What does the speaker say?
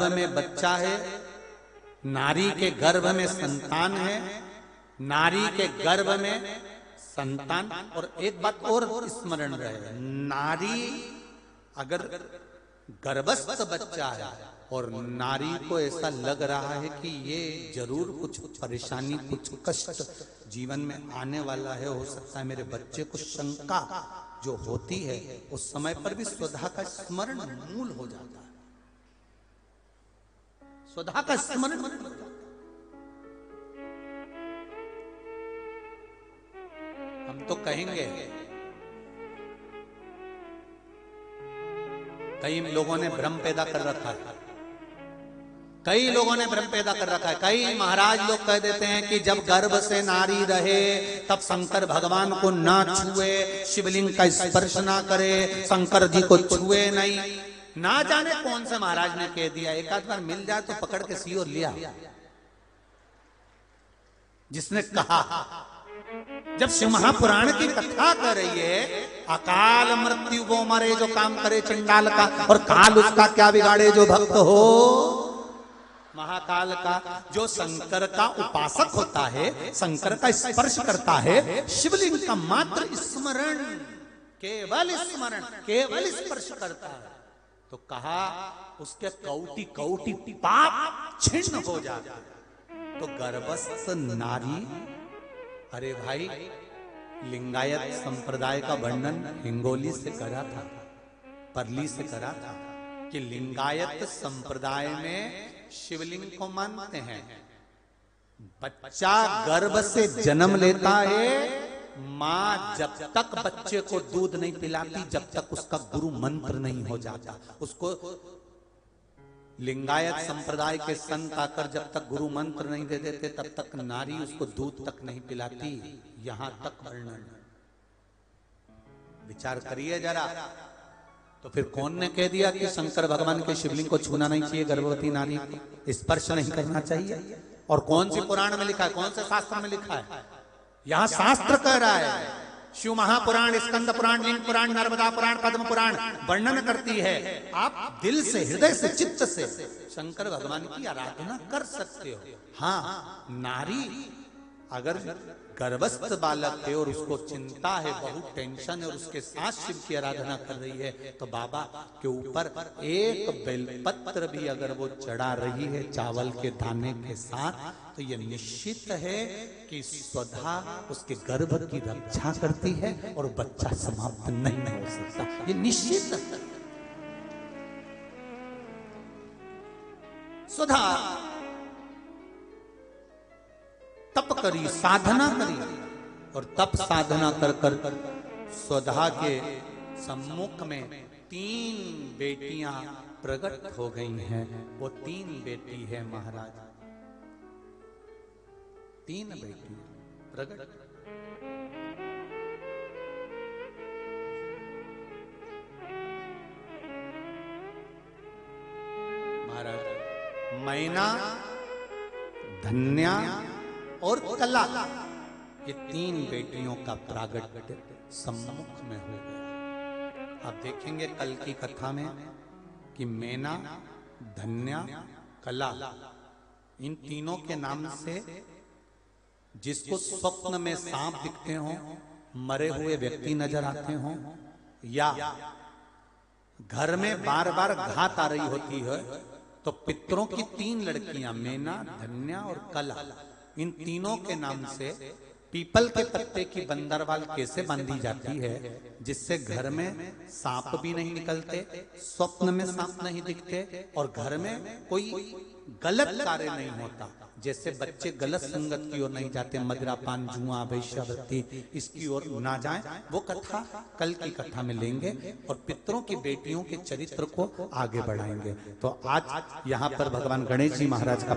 में बच्चा है, नारी के गर्भ में संतान है, नारी के गर्भ में संतान। और एक बात और स्मरण रहे, नारी अगर गर्भस्थ बच्चा है और नारी को ऐसा लग रहा है कि ये जरूर कुछ परेशानी, कुछ कष्ट जीवन में आने वाला है, हो सकता है मेरे बच्चे को शंका जो होती है, उस समय पर भी स्वधा का स्मरण मूल हो जाता है। स्वधा का स्मरण मूल हो जाता है। हम तो कहेंगे, कई लोगों ने भ्रम पैदा कर रखा है, कई लोगों ने भ्रम पैदा कर रखा है। कई महाराज लोग कह देते हैं कि जब गर्भ से नारी रहे तब शंकर भगवान को ना छुए, शिवलिंग का स्पर्श ना करे, शंकर जी को छुए नहीं। ना जाने कौन से महाराज ने कह दिया, एक आध बार मिल जाए तो पकड़ के सी और लिया। जिसने कहा, जब शिव महापुराण की कथा कर रही है, अकाल मृत्यु वो मरे जो काम करे चंडाल का, और काल उसका क्या बिगाड़े जो भक्त हो महाकाल का। जो शंकर का उपासक होता है, शंकर का स्पर्श करता है, शिवलिंग का मात्र स्मरण, केवल स्मरण, केवल स्पर्श करता है, तो कहा उसके कौटि कौटि पाप छिन्न हो जाता है। तो गर्भस्थ नारी, अरे भाई, लिंगायत संप्रदाय का वर्णन हिंगोली से करा था, परली से करा था कि लिंगायत संप्रदाय में शिवलिंग को मानते हैं। बच्चा गर्भ से जन्म लेता है, मां जब तक बच्चे को दूध नहीं पिलाती, जब तक उसका गुरु मंत्र नहीं हो जाता। उसको लिंगायत संप्रदाय के संत आकर जब तक गुरु मंत्र नहीं दे देते, तब तक नारी उसको दूध तक नहीं पिलाती। यहां तक वर्णन, विचार करिए जरा। तो फिर कौन ने कह दिया कि शंकर भगवान के शिवलिंग को छूना नहीं चाहिए, गर्भवती नारी को स्पर्श नहीं करना चाहिए? और कौन सी पुराण में लिखा है, कौन से शास्त्र में लिखा है? यहां शास्त्र कह रहा है, शिव महापुराण, स्कंद पुराण, लिंग पुराण, नर्मदा पुराण, पद्म पुराण वर्णन करती है। आप दिल से, हृदय से, चित्त से शंकर भगवान की आराधना कर सकते हो। हाँ, नारी अगर गर्भस्थ बालक है और उसको चिंता है, बहुत टेंशन है, और उसके साथ शिव की आराधना कर रही है, तो बाबा के ऊपर एक बेलपत्र भी अगर वो चढ़ा रही है चावल के दाने के साथ, तो ये निश्चित है कि स्वधा उसके गर्भ की रक्षा करती है और बच्चा समाप्त नहीं हो सकता। ये निश्चित है। स्वधा तप करी, साधना करी, और तप साधना कर कर स्वधा के सम्मुख में 3 बेटियां प्रकट हो गई हैं। वो 3 बेटी है महाराज, 3 बेटी प्रकट। महाराज मैना, धन्या और कला, ये 3 बेटियों का प्रागट्य सम्मुख में हो गया। आप देखेंगे कल की कथा में कि मैना, धन्या, कला, इन तीनों के नाम से जिसको स्वप्न में सांप दिखते हो, मरे हुए व्यक्ति नजर आते हो, या घर में बार बार घात आ रही होती है, तो पितरों की 3 लड़कियां, मैना, धन्या और कला, इन तीनों के नाम से पीपल के पत्ते की बंदरवाल कैसे बांधी जाती है, जिससे घर में सांप भी नहीं निकलते, स्वप्न में सांप नहीं दिखते, और घर में कोई गलत कार्य नहीं होता। जैसे बच्चे गलत संगत की ओर नहीं जाते, मदिरापान, जुआ, वैश्यावृत्ति, इसकी ओर ना जाएं, वो कथा कल की कथा में लेंगे और पितरों की बेटियों के चरित्र को आगे बढ़ाएंगे। तो आज यहाँ पर भगवान गणेश जी महाराज का